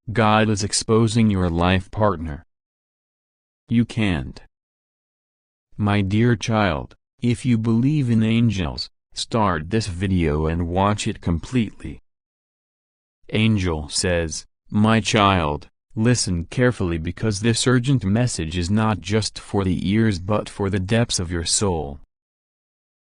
God is exposing your life partner. You can't. My dear child, if you believe in angels, start this video and watch it completely. Angel says, "My child, listen carefully because this urgent message is not just for the ears but for the depths of your soul.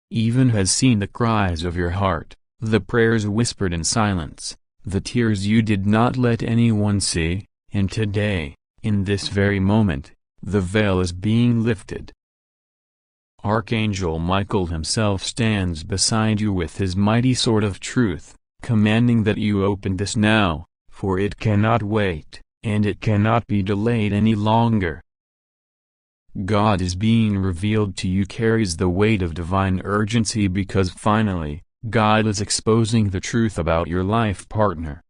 Even has seen the cries of your heart, the prayers whispered in silence, the tears you did not let anyone see, and today, in this very moment, the veil is being lifted. Archangel Michael himself stands beside you with his mighty sword of truth, commanding that you open this now, for it cannot wait, and it cannot be delayed any longer. God is being revealed to you carries the weight of divine urgency because finally, God is exposing the truth about your life partner.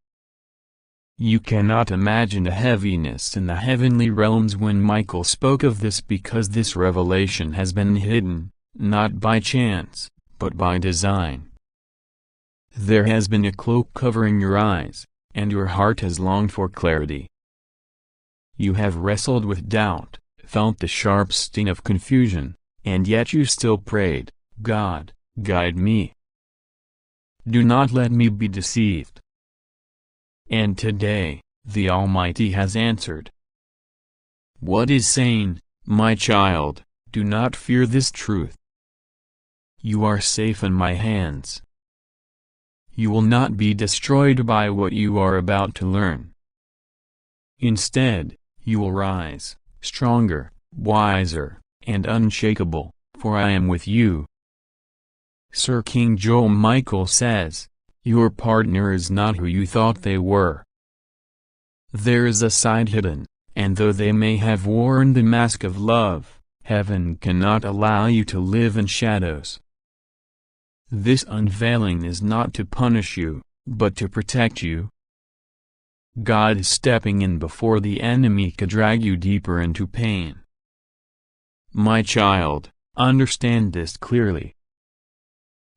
You cannot imagine the heaviness in the heavenly realms when Michael spoke of this because this revelation has been hidden, not by chance, but by design. There has been a cloak covering your eyes, and your heart has longed for clarity. You have wrestled with doubt, felt the sharp sting of confusion, and yet you still prayed, "God, guide me. Do not let me be deceived." And today, the Almighty has answered. What is saying, "My child, do not fear this truth. You are safe in my hands. You will not be destroyed by what you are about to learn. Instead, you will rise, stronger, wiser, and unshakable, for I am with you." Sir King Joel Michael says, "Your partner is not who you thought they were. There is a side hidden, and though they may have worn the mask of love, heaven cannot allow you to live in shadows. This unveiling is not to punish you, but to protect you. God is stepping in before the enemy could drag you deeper into pain. My child, understand this clearly.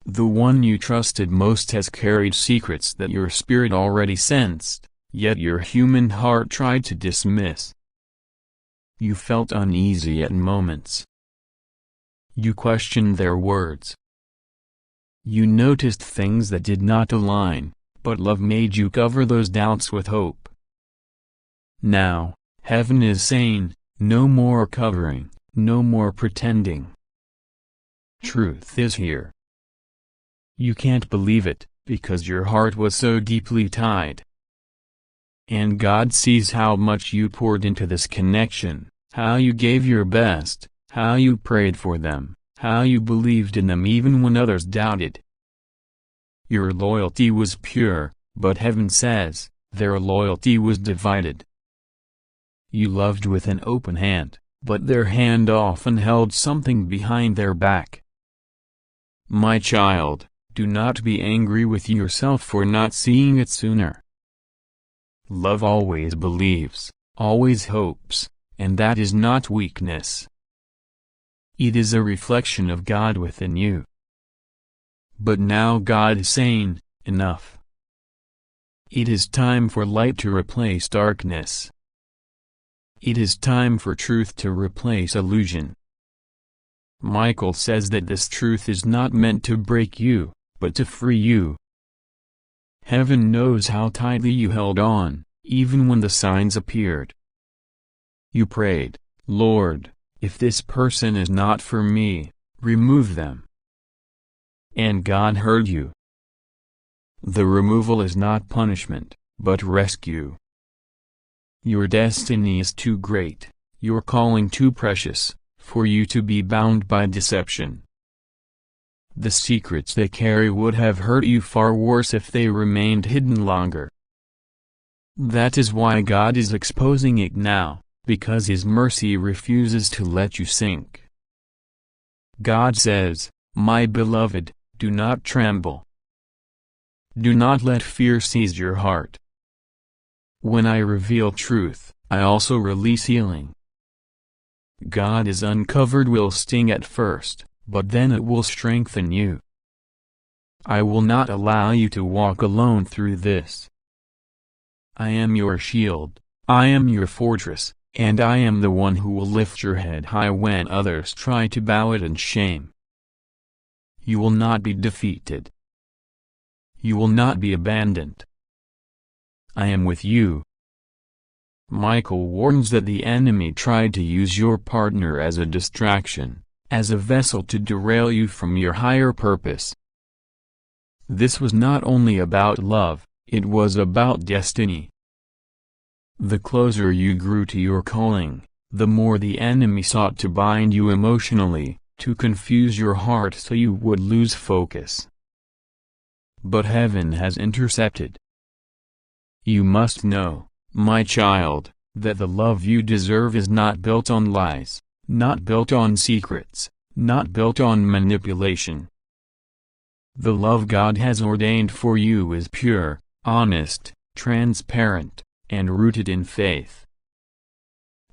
The one you trusted most has carried secrets that your spirit already sensed, yet your human heart tried to dismiss. You felt uneasy at moments. You questioned their words. You noticed things that did not align, but love made you cover those doubts with hope. Now, heaven is saying, no more covering, no more pretending. Truth is here. You can't believe it, because your heart was so deeply tied. And God sees how much you poured into this connection, how you gave your best, how you prayed for them, how you believed in them even when others doubted. Your loyalty was pure, but heaven says, their loyalty was divided. You loved with an open hand, but their hand often held something behind their back. My child, do not be angry with yourself for not seeing it sooner. Love always believes, always hopes, and that is not weakness. It is a reflection of God within you. But now God is saying, enough. It is time for light to replace darkness. It is time for truth to replace illusion. Michael says that this truth is not meant to break you, but to free you. Heaven knows how tightly you held on, even when the signs appeared. You prayed, Lord, if this person is not for me, remove them. And God heard you. The removal is not punishment, but rescue. Your destiny is too great, your calling too precious, for you to be bound by deception. The secrets they carry would have hurt you far worse if they remained hidden longer. That is why God is exposing it now, because His mercy refuses to let you sink. God says, my beloved, do not tremble. Do not let fear seize your heart. When I reveal truth, I also release healing. God is uncovered will sting at first, but then it will strengthen you. I will not allow you to walk alone through this. I am your shield, I am your fortress, and I am the one who will lift your head high when others try to bow it in shame. You will not be defeated. You will not be abandoned. I am with you. Michael warns that the enemy tried to use your partner as a distraction, as a vessel to derail you from your higher purpose. This was not only about love, it was about destiny. The closer you grew to your calling, the more the enemy sought to bind you emotionally, to confuse your heart so you would lose focus. But heaven has intercepted. You must know, my child, that the love you deserve is not built on lies, not built on secrets, not built on manipulation. The love God has ordained for you is pure, honest, transparent, and rooted in faith.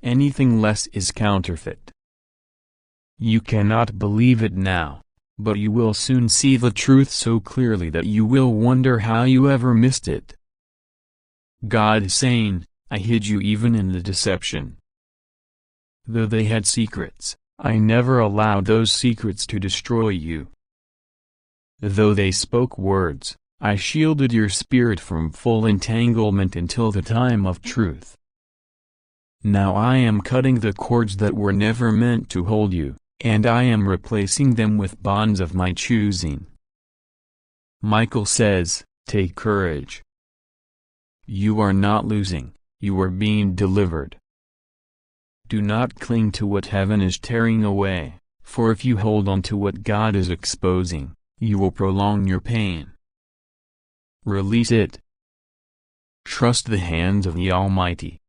Anything less is counterfeit. You cannot believe it now, but you will soon see the truth so clearly that you will wonder how you ever missed it. God is saying, I hid you even in the deception. Though they had secrets, I never allowed those secrets to destroy you. Though they spoke words, I shielded your spirit from full entanglement until the time of truth. Now I am cutting the cords that were never meant to hold you, and I am replacing them with bonds of my choosing. Michael says, take courage. You are not losing, you are being delivered. Do not cling to what heaven is tearing away, for if you hold on to what God is exposing, you will prolong your pain. Release it. Trust the hands of the Almighty.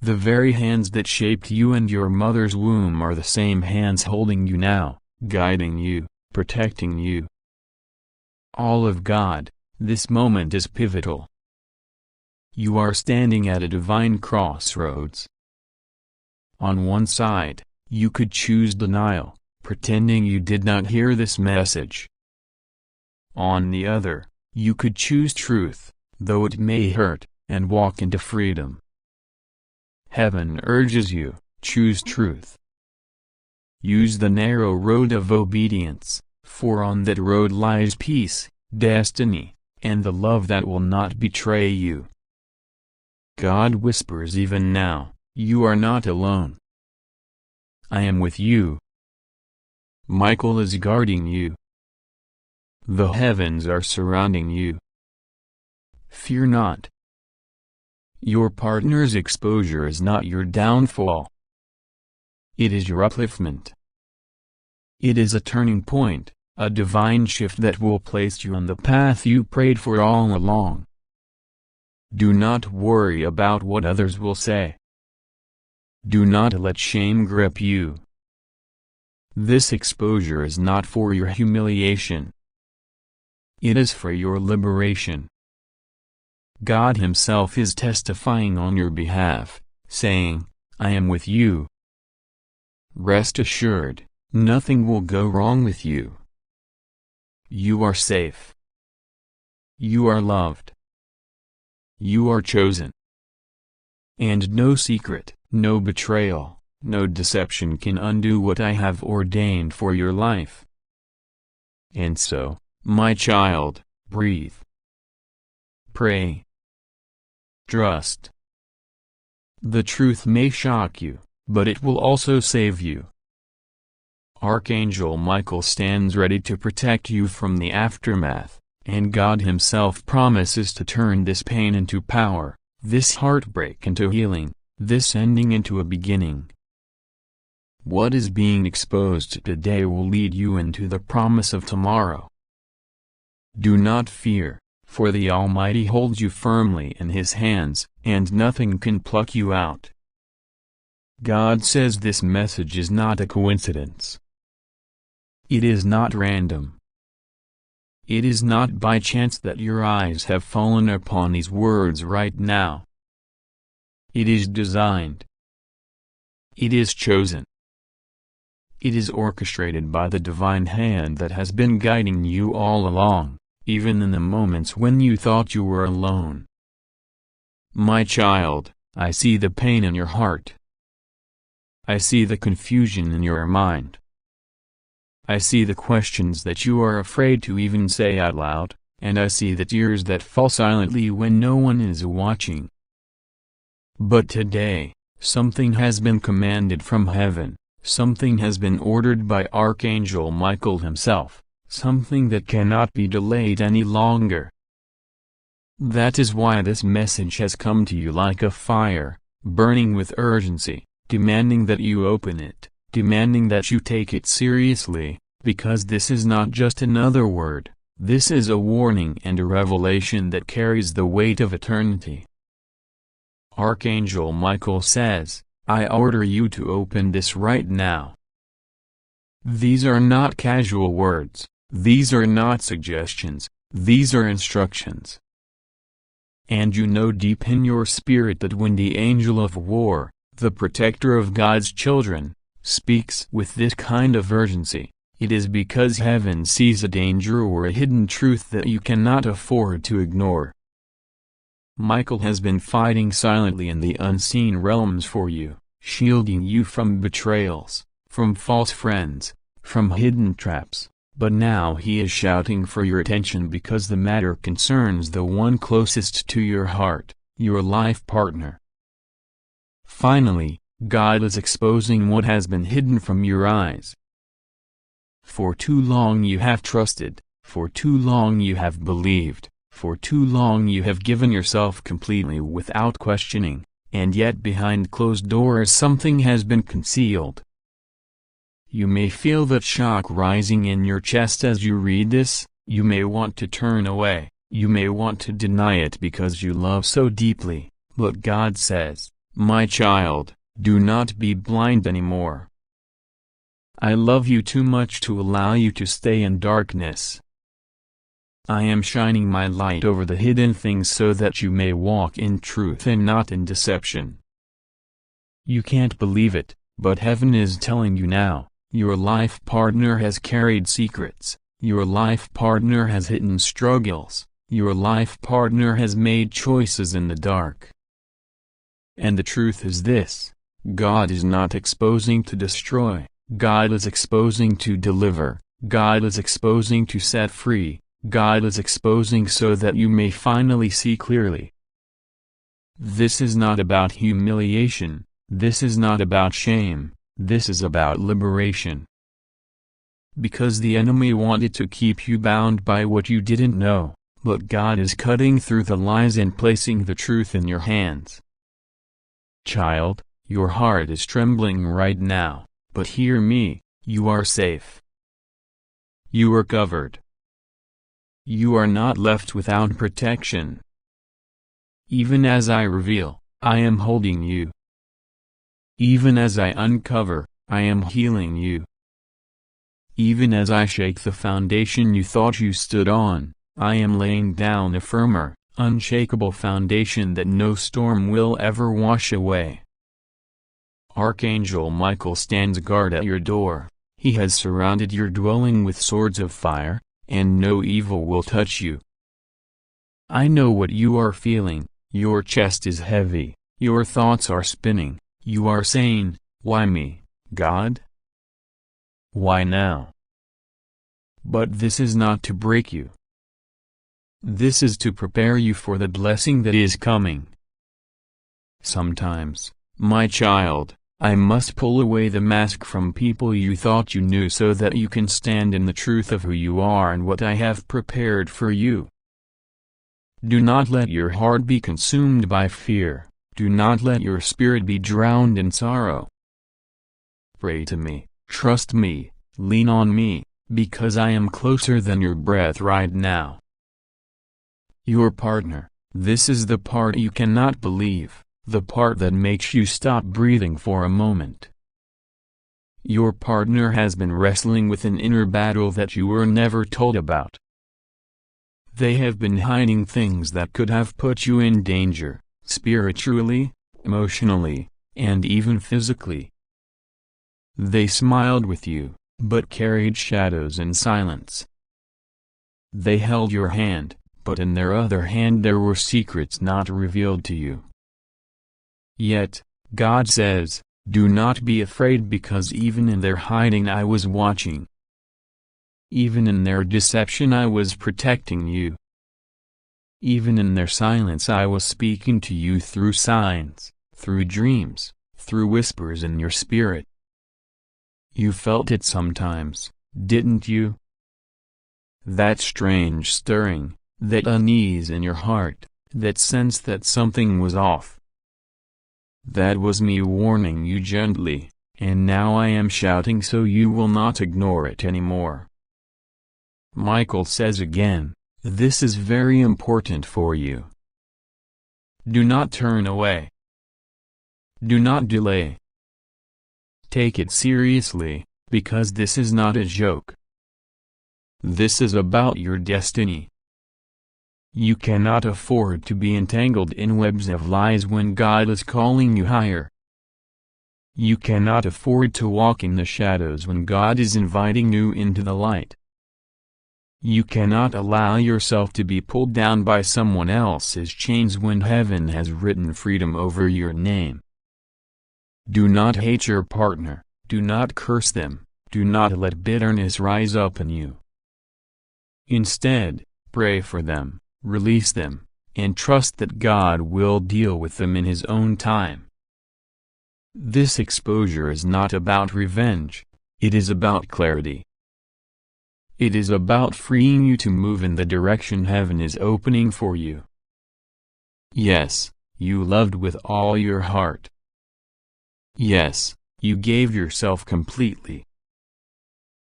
The very hands that shaped you in your mother's womb are the same hands holding you now, guiding you, protecting you. All of God, this moment is pivotal. You are standing at a divine crossroads. On one side, you could choose denial, pretending you did not hear this message. On the other, you could choose truth, though it may hurt, and walk into freedom. Heaven urges you, choose truth. Use the narrow road of obedience, for on that road lies peace, destiny, and the love that will not betray you. God whispers even now, you are not alone. I am with you. Michael is guarding you. The heavens are surrounding you. Fear not. Your partner's exposure is not your downfall. It is your upliftment. It is a turning point, a divine shift that will place you on the path you prayed for all along. Do not worry about what others will say. Do not let shame grip you. This exposure is not for your humiliation. It is for your liberation. God Himself is testifying on your behalf, saying, I am with you. Rest assured, nothing will go wrong with you. You are safe. You are loved. You are chosen. And no secret, no betrayal, no deception can undo what I have ordained for your life. And so, my child, breathe. Pray. Trust. The truth may shock you, but it will also save you. Archangel Michael stands ready to protect you from the aftermath, and God Himself promises to turn this pain into power, this heartbreak into healing, this ending into a beginning. What is being exposed today will lead you into the promise of tomorrow. Do not fear, for the Almighty holds you firmly in His hands, and nothing can pluck you out. God says this message is not a coincidence. It is not random. It is not by chance that your eyes have fallen upon these words right now. It is designed. It is chosen. It is orchestrated by the divine hand that has been guiding you all along, even in the moments when you thought you were alone. My child, I see the pain in your heart. I see the confusion in your mind. I see the questions that you are afraid to even say out loud, and I see the tears that fall silently when no one is watching. But today, something has been commanded from heaven, something has been ordered by Archangel Michael himself, something that cannot be delayed any longer. That is why this message has come to you like a fire, burning with urgency, demanding that you open it, demanding that you take it seriously, because this is not just another word, this is a warning and a revelation that carries the weight of eternity. Archangel Michael says, I order you to open this right now. These are not casual words, these are not suggestions, these are instructions. And you know deep in your spirit that when the angel of war, the protector of God's children, speaks with this kind of urgency, it is because heaven sees a danger or a hidden truth that you cannot afford to ignore. Michael has been fighting silently in the unseen realms for you, shielding you from betrayals, from false friends, from hidden traps, but now he is shouting for your attention because the matter concerns the one closest to your heart, your life partner. Finally, God is exposing what has been hidden from your eyes. For too long you have trusted, for too long you have believed, for too long you have given yourself completely without questioning, and yet behind closed doors something has been concealed. You may feel that shock rising in your chest as you read this, you may want to turn away, you may want to deny it because you love so deeply, but God says, my child, do not be blind anymore. I love you too much to allow you to stay in darkness. I am shining my light over the hidden things so that you may walk in truth and not in deception. You can't believe it, but heaven is telling you now, your life partner has carried secrets, your life partner has hidden struggles, your life partner has made choices in the dark. And the truth is this, God is not exposing to destroy, God is exposing to deliver, God is exposing to set free, God is exposing so that you may finally see clearly. This is not about humiliation, this is not about shame, this is about liberation. Because the enemy wanted to keep you bound by what you didn't know, but God is cutting through the lies and placing the truth in your hands. Child, your heart is trembling right now, but hear me, you are safe. You are covered. You are not left without protection. Even as I reveal, I am holding you. Even as I uncover, I am healing you. Even as I shake the foundation you thought you stood on, I am laying down a firmer, unshakable foundation that no storm will ever wash away. Archangel Michael stands guard at your door, he has surrounded your dwelling with swords of fire, and no evil will touch you. I know what you are feeling, your chest is heavy, your thoughts are spinning, you are saying, why me, God? Why now? But this is not to break you. This is to prepare you for the blessing that is coming. Sometimes, my child, I must pull away the mask from people you thought you knew so that you can stand in the truth of who you are and what I have prepared for you. Do not let your heart be consumed by fear, do not let your spirit be drowned in sorrow. Pray to me, trust me, lean on me, because I am closer than your breath right now. Your partner, this is the part you cannot believe, the part that makes you stop breathing for a moment. Your partner has been wrestling with an inner battle that you were never told about. They have been hiding things that could have put you in danger, spiritually, emotionally, and even physically. They smiled with you, but carried shadows in silence. They held your hand, but in their other hand there were secrets not revealed to you. Yet, God says, do not be afraid, because even in their hiding I was watching. Even in their deception I was protecting you. Even in their silence I was speaking to you through signs, through dreams, through whispers in your spirit. You felt it sometimes, didn't you? That strange stirring, that unease in your heart, that sense that something was off. That was me warning you gently, and now I am shouting so you will not ignore it anymore. Michael says again, this is very important for you. Do not turn away. Do not delay. Take it seriously, because this is not a joke. This is about your destiny. You cannot afford to be entangled in webs of lies when God is calling you higher. You cannot afford to walk in the shadows when God is inviting you into the light. You cannot allow yourself to be pulled down by someone else's chains when heaven has written freedom over your name. Do not hate your partner, do not curse them, do not let bitterness rise up in you. Instead, pray for them, release them, and trust that God will deal with them in His own time. This exposure is not about revenge, it is about clarity. It is about freeing you to move in the direction heaven is opening for you. Yes, you loved with all your heart. Yes, you gave yourself completely.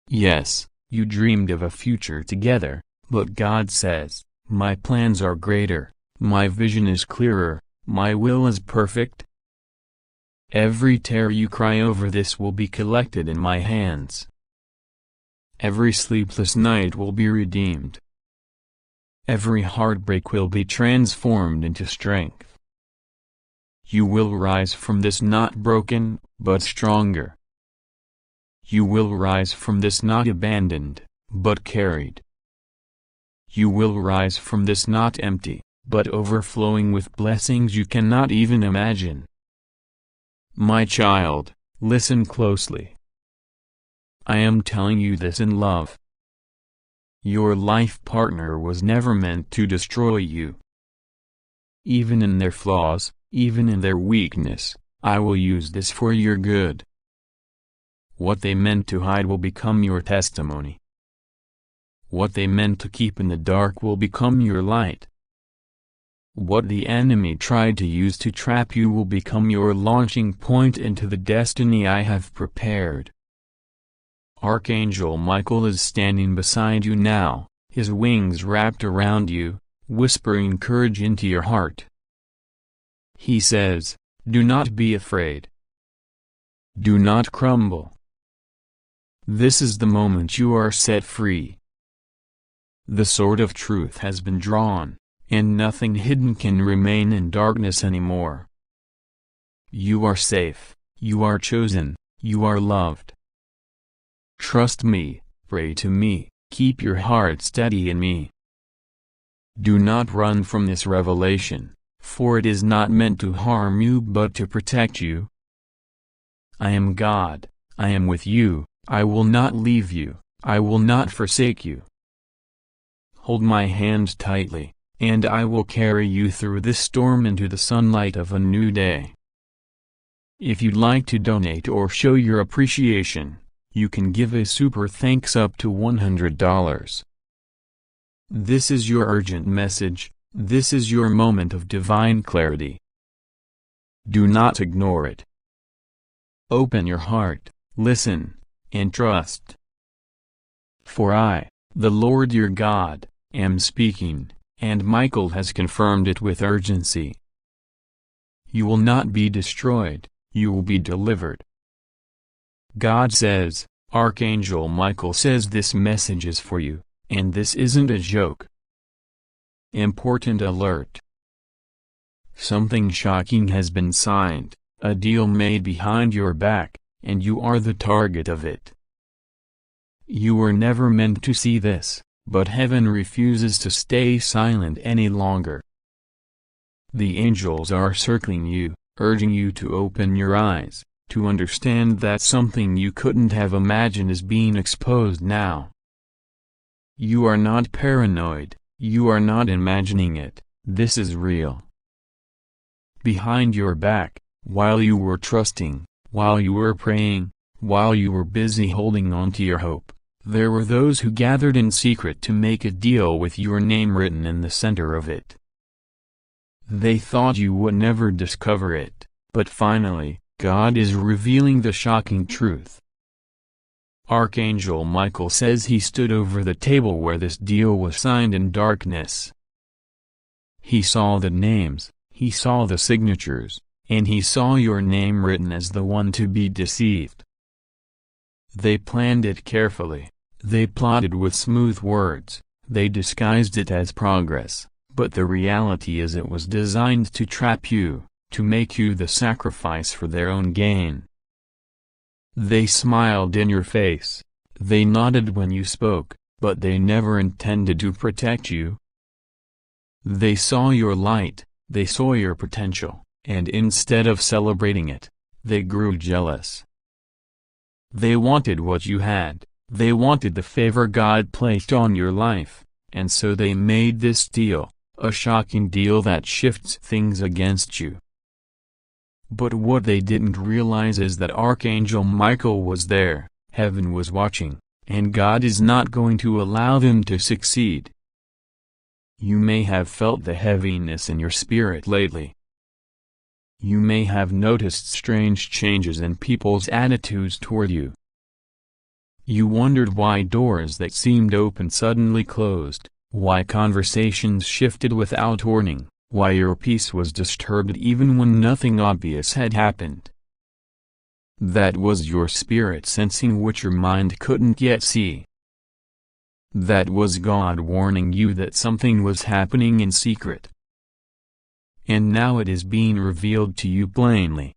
Yes, you dreamed of a future together, but God says, my plans are greater, my vision is clearer, my will is perfect. Every tear you cry over this will be collected in my hands. Every sleepless night will be redeemed. Every heartbreak will be transformed into strength. You will rise from this not broken, but stronger. You will rise from this not abandoned, but carried. You will rise from this not empty, but overflowing with blessings you cannot even imagine. My child, listen closely. I am telling you this in love. Your life partner was never meant to destroy you. Even in their flaws, even in their weakness, I will use this for your good. What they meant to hide will become your testimony. What they meant to keep in the dark will become your light. What the enemy tried to use to trap you will become your launching point into the destiny I have prepared. Archangel Michael is standing beside you now, his wings wrapped around you, whispering courage into your heart. He says, do not be afraid. Do not crumble. This is the moment you are set free. The sword of truth has been drawn, and nothing hidden can remain in darkness anymore. You are safe, you are chosen, you are loved. Trust me, pray to me, keep your heart steady in me. Do not run from this revelation, for it is not meant to harm you but to protect you. I am God, I am with you, I will not leave you, I will not forsake you. Hold my hand tightly, and I will carry you through this storm into the sunlight of a new day. If you'd like to donate or show your appreciation, you can give a super thanks up to $100. This is your urgent message, this is your moment of divine clarity. Do not ignore it. Open your heart, listen, and trust. For I, the Lord your God, am speaking, and Michael has confirmed it with urgency. You will not be destroyed, you will be delivered. God says, Archangel Michael says this message is for you, and this isn't a joke. Important alert. Something shocking has been signed, a deal made behind your back, and you are the target of it. You were never meant to see this, but heaven refuses to stay silent any longer. The angels are circling you, urging you to open your eyes, to understand that something you couldn't have imagined is being exposed now. You are not paranoid, you are not imagining it, this is real. Behind your back, while you were trusting, while you were praying, while you were busy holding on to your hope, there were those who gathered in secret to make a deal with your name written in the center of it. They thought you would never discover it, but finally, God is revealing the shocking truth. Archangel Michael says he stood over the table where this deal was signed in darkness. He saw the names, he saw the signatures, and he saw your name written as the one to be deceived. They planned it carefully, they plotted with smooth words, they disguised it as progress, but the reality is it was designed to trap you, to make you the sacrifice for their own gain. They smiled in your face, they nodded when you spoke, but they never intended to protect you. They saw your light, they saw your potential, and instead of celebrating it, they grew jealous. They wanted what you had, they wanted the favor God placed on your life, and so they made this deal, a shocking deal that shifts things against you. But what they didn't realize is that Archangel Michael was there, heaven was watching, and God is not going to allow them to succeed. You may have felt the heaviness in your spirit lately. You may have noticed strange changes in people's attitudes toward you. You wondered why doors that seemed open suddenly closed, why conversations shifted without warning, why your peace was disturbed even when nothing obvious had happened. That was your spirit sensing what your mind couldn't yet see. That was God warning you that something was happening in secret. And now it is being revealed to you plainly.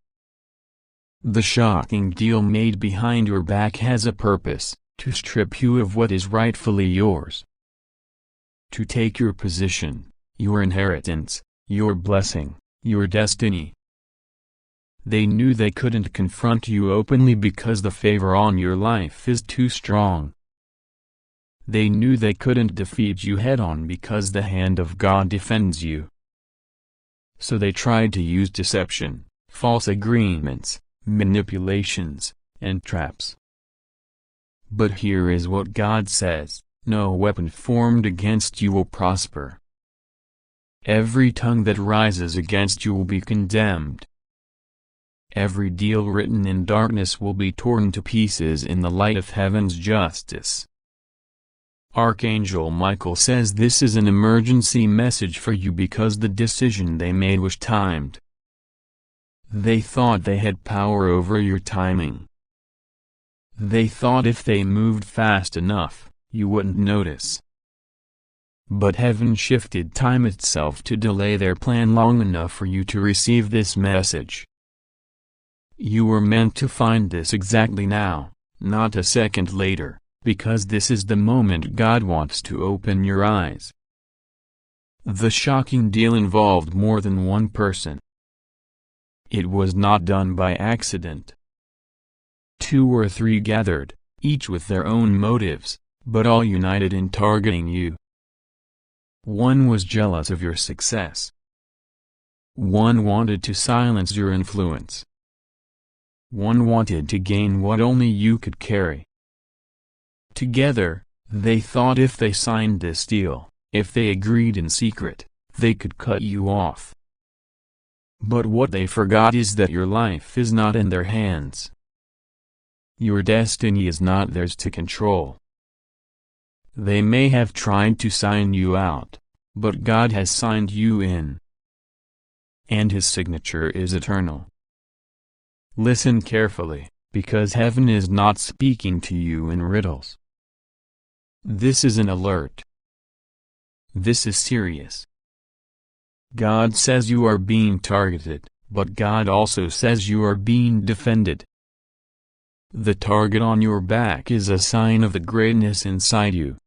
The shocking deal made behind your back has a purpose, to strip you of what is rightfully yours. To take your position, your inheritance, your blessing, your destiny. They knew they couldn't confront you openly because the favor on your life is too strong. They knew they couldn't defeat you head-on because the hand of God defends you. So they tried to use deception, false agreements, manipulations, and traps. But here is what God says, no weapon formed against you will prosper. Every tongue that rises against you will be condemned. Every deal written in darkness will be torn to pieces in the light of heaven's justice. Archangel Michael says this is an emergency message for you because the decision they made was timed. They thought they had power over your timing. They thought if they moved fast enough, you wouldn't notice. But heaven shifted time itself to delay their plan long enough for you to receive this message. You were meant to find this exactly now, not a second later, because this is the moment God wants to open your eyes. The shocking deal involved more than one person. It was not done by accident. 2 or 3 gathered, each with their own motives, but all united in targeting you. One was jealous of your success. One wanted to silence your influence. One wanted to gain what only you could carry. Together, they thought if they signed this deal, if they agreed in secret, they could cut you off. But what they forgot is that your life is not in their hands. Your destiny is not theirs to control. They may have tried to sign you out, but God has signed you in. And His signature is eternal. Listen carefully, because heaven is not speaking to you in riddles. This is an alert. This is serious. God says you are being targeted, but God also says you are being defended. The target on your back is a sign of the greatness inside you.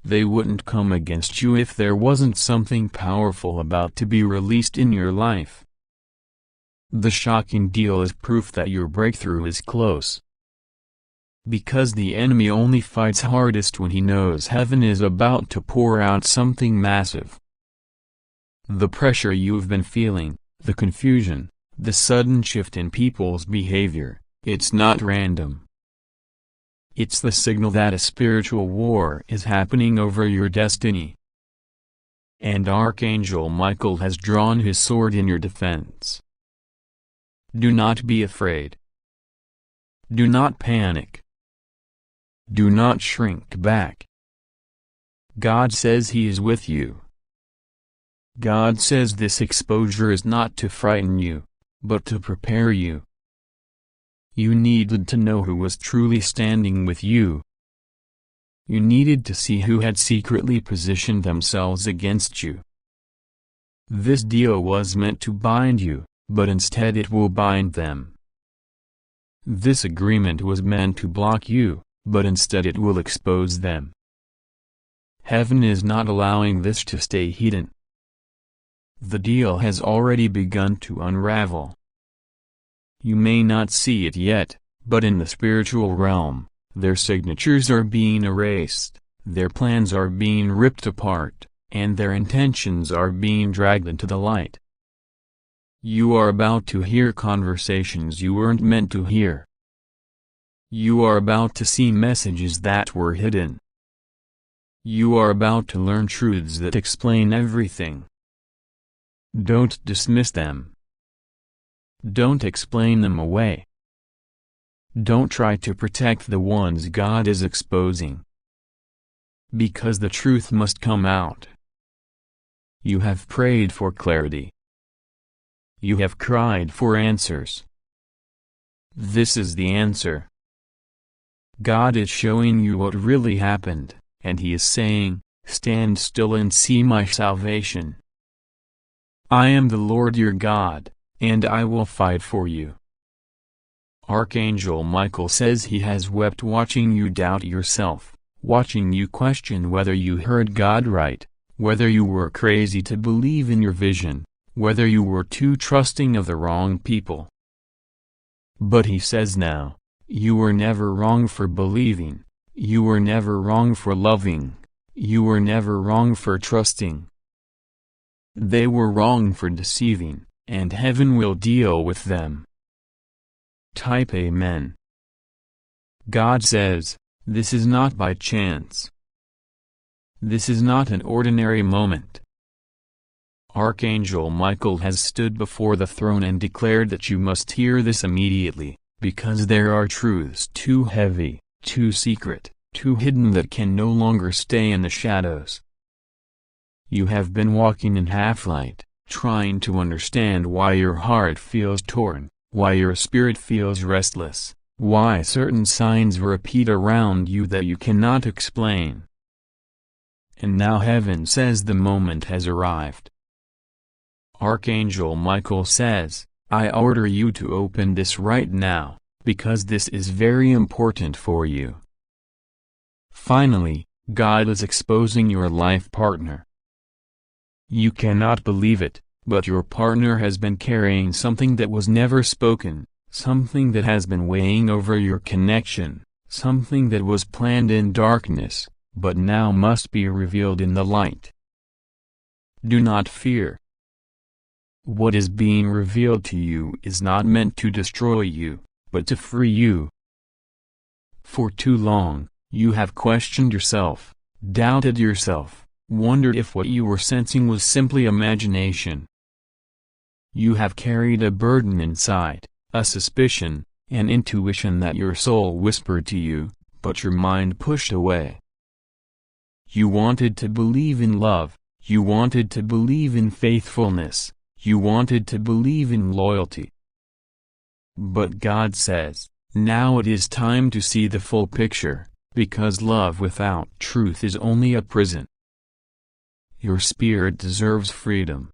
They wouldn't come against you if there wasn't something powerful about to be released in your life. The shocking deal is proof that your breakthrough is close. Because the enemy only fights hardest when he knows heaven is about to pour out something massive. The pressure you've been feeling, the confusion, the sudden shift in people's behavior, it's not random. It's the signal that a spiritual war is happening over your destiny. And Archangel Michael has drawn his sword in your defense. Do not be afraid. Do not panic. Do not shrink back. God says He is with you. God says this exposure is not to frighten you, but to prepare you. You needed to know who was truly standing with you. You needed to see who had secretly positioned themselves against you. This deal was meant to bind you, but instead it will bind them. This agreement was meant to block you, but instead it will expose them. Heaven is not allowing this to stay hidden. The deal has already begun to unravel. You may not see it yet, but in the spiritual realm, their signatures are being erased, their plans are being ripped apart, and their intentions are being dragged into the light. You are about to hear conversations you weren't meant to hear. You are about to see messages that were hidden. You are about to learn truths that explain everything. Don't dismiss them. Don't explain them away. Don't try to protect the ones God is exposing. Because the truth must come out. You have prayed for clarity. You have cried for answers. This is the answer. God is showing you what really happened, and He is saying, "Stand still and see my salvation. I am the Lord your God, and I will fight for you." Archangel Michael says he has wept watching you doubt yourself, watching you question whether you heard God right, whether you were crazy to believe in your vision, whether you were too trusting of the wrong people. But he says now, you were never wrong for believing, you were never wrong for loving, you were never wrong for trusting. They were wrong for deceiving, and heaven will deal with them. Type Amen. God says, this is not by chance. This is not an ordinary moment. Archangel Michael has stood before the throne and declared that you must hear this immediately, because there are truths too heavy, too secret, too hidden that can no longer stay in the shadows. You have been walking in half-light, trying to understand why your heart feels torn, why your spirit feels restless, why certain signs repeat around you that you cannot explain. And now heaven says the moment has arrived. Archangel Michael says, I order you to open this right now, because this is very important for you. Finally, God is exposing your life partner. You cannot believe it, but your partner has been carrying something that was never spoken, something that has been weighing over your connection, something that was planned in darkness, but now must be revealed in the light. Do not fear. What is being revealed to you is not meant to destroy you, but to free you. For too long, you have questioned yourself, doubted yourself, wondered if what you were sensing was simply imagination. You have carried a burden inside, a suspicion, an intuition that your soul whispered to you, but your mind pushed away. You wanted to believe in love, you wanted to believe in faithfulness, you wanted to believe in loyalty. But God says, now it is time to see the full picture, because love without truth is only a prison. Your spirit deserves freedom.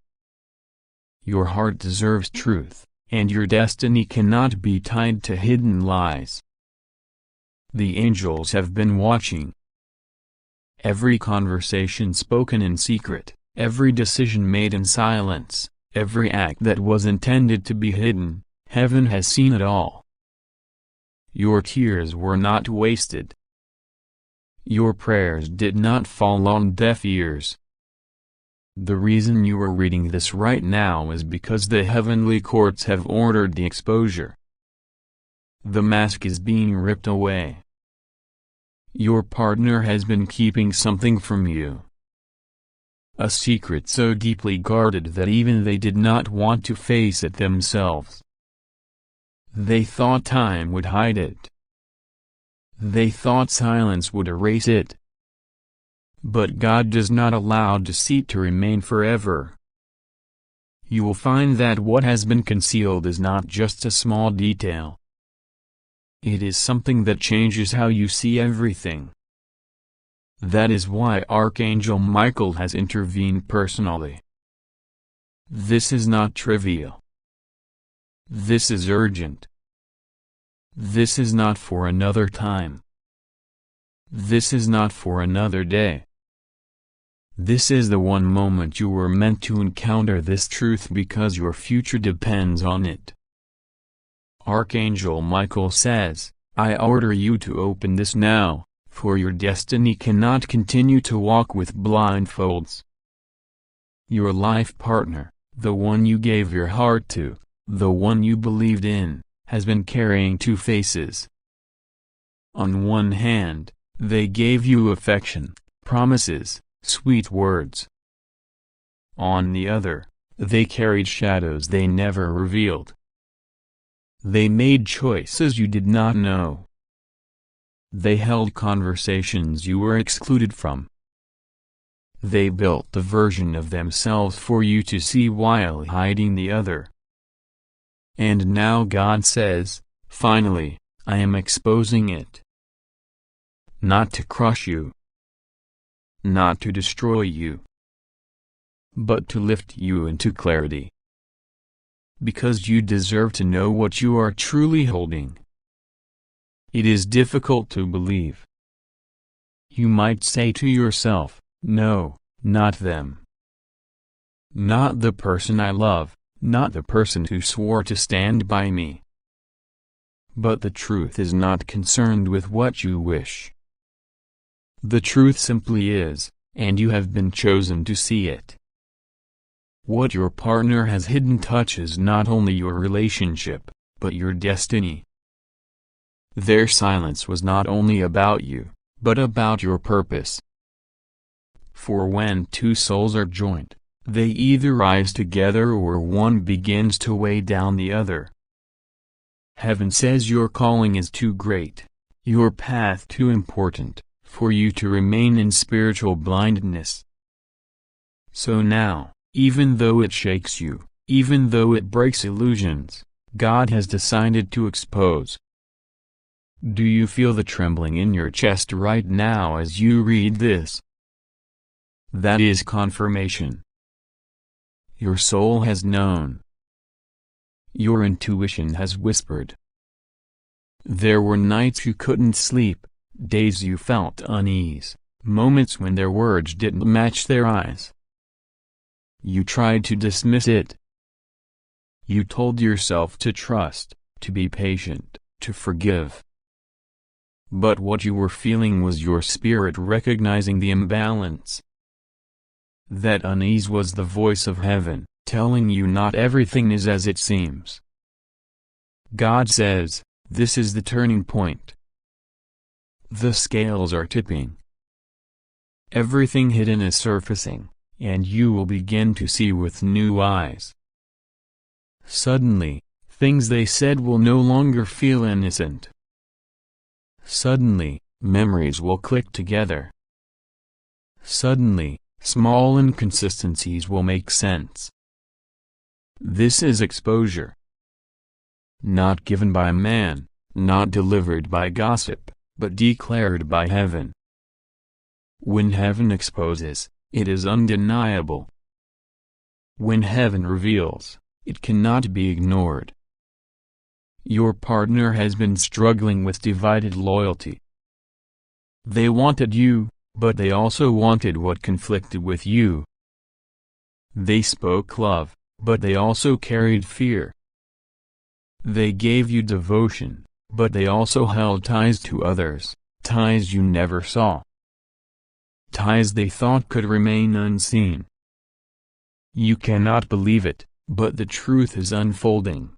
Your heart deserves truth, and your destiny cannot be tied to hidden lies. The angels have been watching. Every conversation spoken in secret, every decision made in silence, every act that was intended to be hidden, heaven has seen it all. Your tears were not wasted. Your prayers did not fall on deaf ears. The reason you are reading this right now is because the heavenly courts have ordered the exposure. The mask is being ripped away. Your partner has been keeping something from you. A secret so deeply guarded that even they did not want to face it themselves. They thought time would hide it. They thought silence would erase it. But God does not allow deceit to remain forever. You will find that what has been concealed is not just a small detail. It is something that changes how you see everything. That is why Archangel Michael has intervened personally. This is not trivial. This is urgent. This is not for another time. This is not for another day. This is the one moment you were meant to encounter this truth because your future depends on it. Archangel Michael says, I order you to open this now, for your destiny cannot continue to walk with blindfolds. Your life partner, the one you gave your heart to, the one you believed in, has been carrying two faces. On one hand, they gave you affection, promises, sweet words. On the other, they carried shadows they never revealed. They made choices you did not know. They held conversations you were excluded from. They built a version of themselves for you to see while hiding the other. And now God says, finally, I am exposing it. Not to crush you. Not to destroy you. But to lift you into clarity. Because you deserve to know what you are truly holding. It is difficult to believe. You might say to yourself, no, not them. Not the person I love, not the person who swore to stand by me. But the truth is not concerned with what you wish. The truth simply is, and you have been chosen to see it. What your partner has hidden touches not only your relationship, but your destiny. Their silence was not only about you, but about your purpose. For when two souls are joined, they either rise together or one begins to weigh down the other. Heaven says your calling is too great, your path too important, for you to remain in spiritual blindness. So now, even though it shakes you, even though it breaks illusions, God has decided to expose. Do you feel the trembling in your chest right now as you read this? That is confirmation. Your soul has known. Your intuition has whispered. There were nights you couldn't sleep, days you felt unease, moments when their words didn't match their eyes. You tried to dismiss it. You told yourself to trust, to be patient, to forgive. But what you were feeling was your spirit recognizing the imbalance. That unease was the voice of heaven, telling you not everything is as it seems. God says, this is the turning point. The scales are tipping. Everything hidden is surfacing, and you will begin to see with new eyes. Suddenly, things they said will no longer feel innocent. Suddenly, memories will click together. Suddenly, small inconsistencies will make sense. This is exposure. Not given by man, not delivered by gossip, but declared by heaven. When heaven exposes, it is undeniable. When heaven reveals, it cannot be ignored. Your partner has been struggling with divided loyalty. They wanted you, but they also wanted what conflicted with you. They spoke love, but they also carried fear. They gave you devotion, but they also held ties to others, ties you never saw. Ties they thought could remain unseen. You cannot believe it, but the truth is unfolding.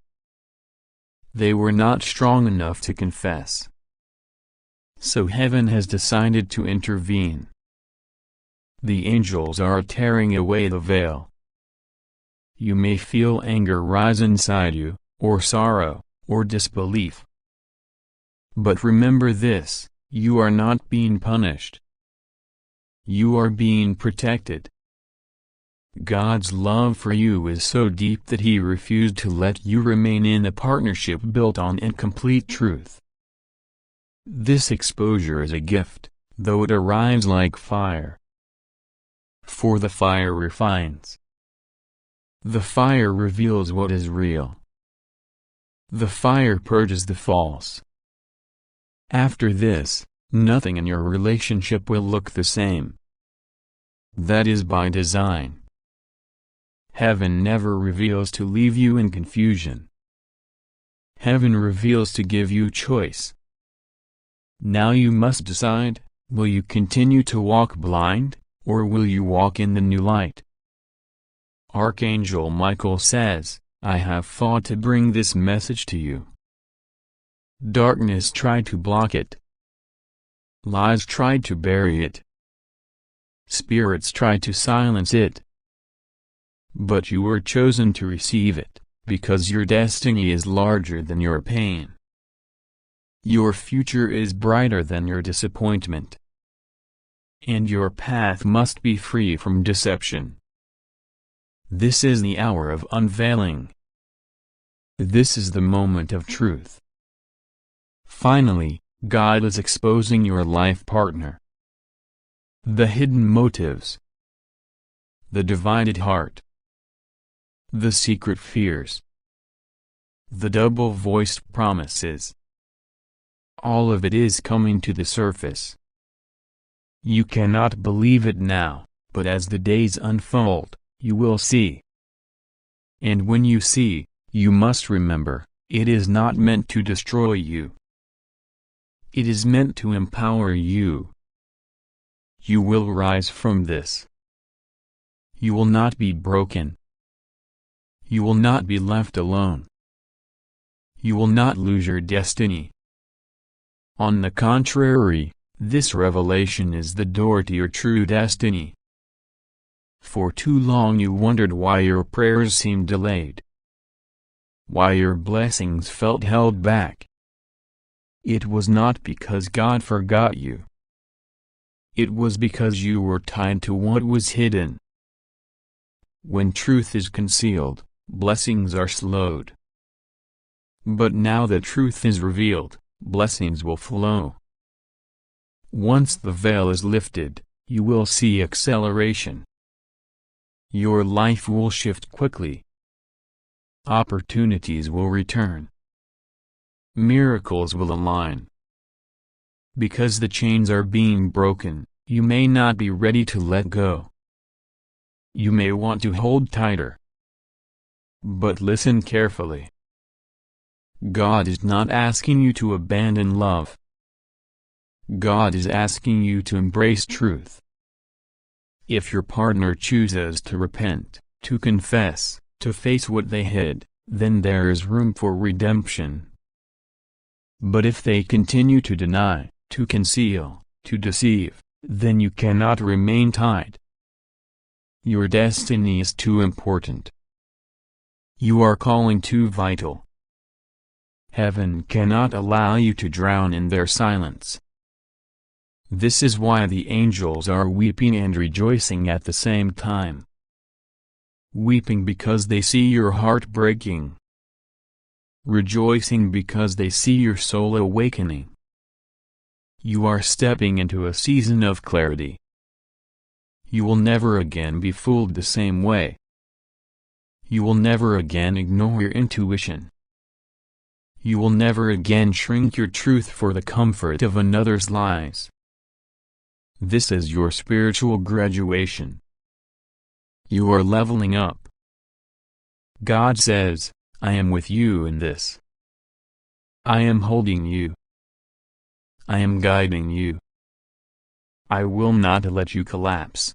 They were not strong enough to confess. So heaven has decided to intervene. The angels are tearing away the veil. You may feel anger rise inside you, or sorrow, or disbelief. But remember this, you are not being punished. You are being protected. God's love for you is so deep that He refused to let you remain in a partnership built on incomplete truth. This exposure is a gift, though it arrives like fire. For the fire refines. The fire reveals what is real. The fire purges the false. After this, nothing in your relationship will look the same. That is by design. Heaven never reveals to leave you in confusion. Heaven reveals to give you choice. Now you must decide, will you continue to walk blind, or will you walk in the new light? Archangel Michael says, I have fought to bring this message to you. Darkness tried to block it. Lies tried to bury it. Spirits tried to silence it. But you were chosen to receive it, because your destiny is larger than your pain. Your future is brighter than your disappointment. And your path must be free from deception. This is the hour of unveiling. This is the moment of truth. Finally, God is exposing your life partner. The hidden motives. The divided heart. The secret fears. The double-voiced promises. All of it is coming to the surface. You cannot believe it now, but as the days unfold, you will see. And when you see, you must remember, it is not meant to destroy you. It is meant to empower you. You will rise from this. You will not be broken. You will not be left alone. You will not lose your destiny. On the contrary, this revelation is the door to your true destiny. For too long you wondered why your prayers seemed delayed. Why your blessings felt held back. It was not because God forgot you. It was because you were tied to what was hidden. When truth is concealed, blessings are slowed. But now that truth is revealed, blessings will flow. Once the veil is lifted, you will see acceleration. Your life will shift quickly. Opportunities will return. Miracles will align. Because the chains are being broken, you may not be ready to let go. You may want to hold tighter. But listen carefully. God is not asking you to abandon love. God is asking you to embrace truth. If your partner chooses to repent, to confess, to face what they hid, then there is room for redemption. But if they continue to deny, to conceal, to deceive, then you cannot remain tied. Your destiny is too important. You are calling too vital. Heaven cannot allow you to drown in their silence. This is why the angels are weeping and rejoicing at the same time. Weeping because they see your heart breaking. Rejoicing because they see your soul awakening. You are stepping into a season of clarity. You will never again be fooled the same way. You will never again ignore your intuition. You will never again shrink your truth for the comfort of another's lies. This is your spiritual graduation. You are leveling up. God says, I am with you in this. I am holding you. I am guiding you. I will not let you collapse.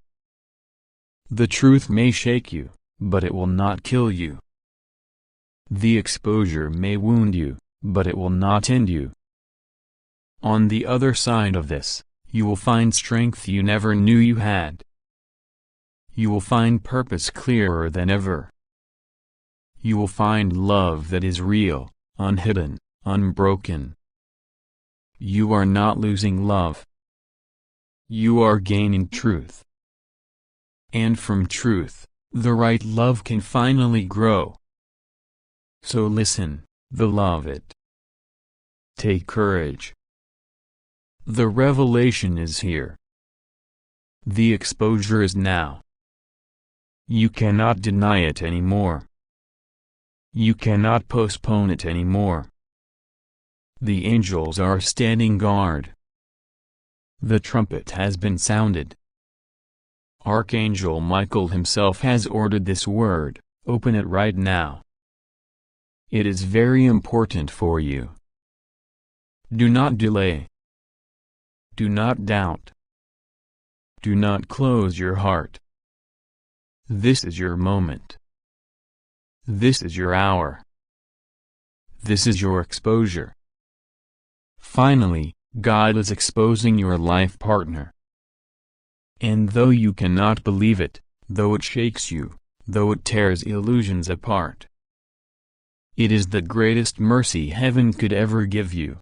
The truth may shake you, but it will not kill you. The exposure may wound you, but it will not end you. On the other side of this, you will find strength you never knew you had. You will find purpose clearer than ever. You will find love that is real, unhidden, unbroken. You are not losing love. You are gaining truth. And from truth, the right love can finally grow. So listen, beloved. Take courage. The revelation is here. The exposure is now. You cannot deny it anymore. You cannot postpone it anymore. The angels are standing guard. The trumpet has been sounded. Archangel Michael himself has ordered this word, open it right now. It is very important for you. Do not delay. Do not doubt. Do not close your heart. This is your moment. This is your hour. This is your exposure. Finally, God is exposing your life partner. And though you cannot believe it, though it shakes you, though it tears illusions apart, it is the greatest mercy heaven could ever give you.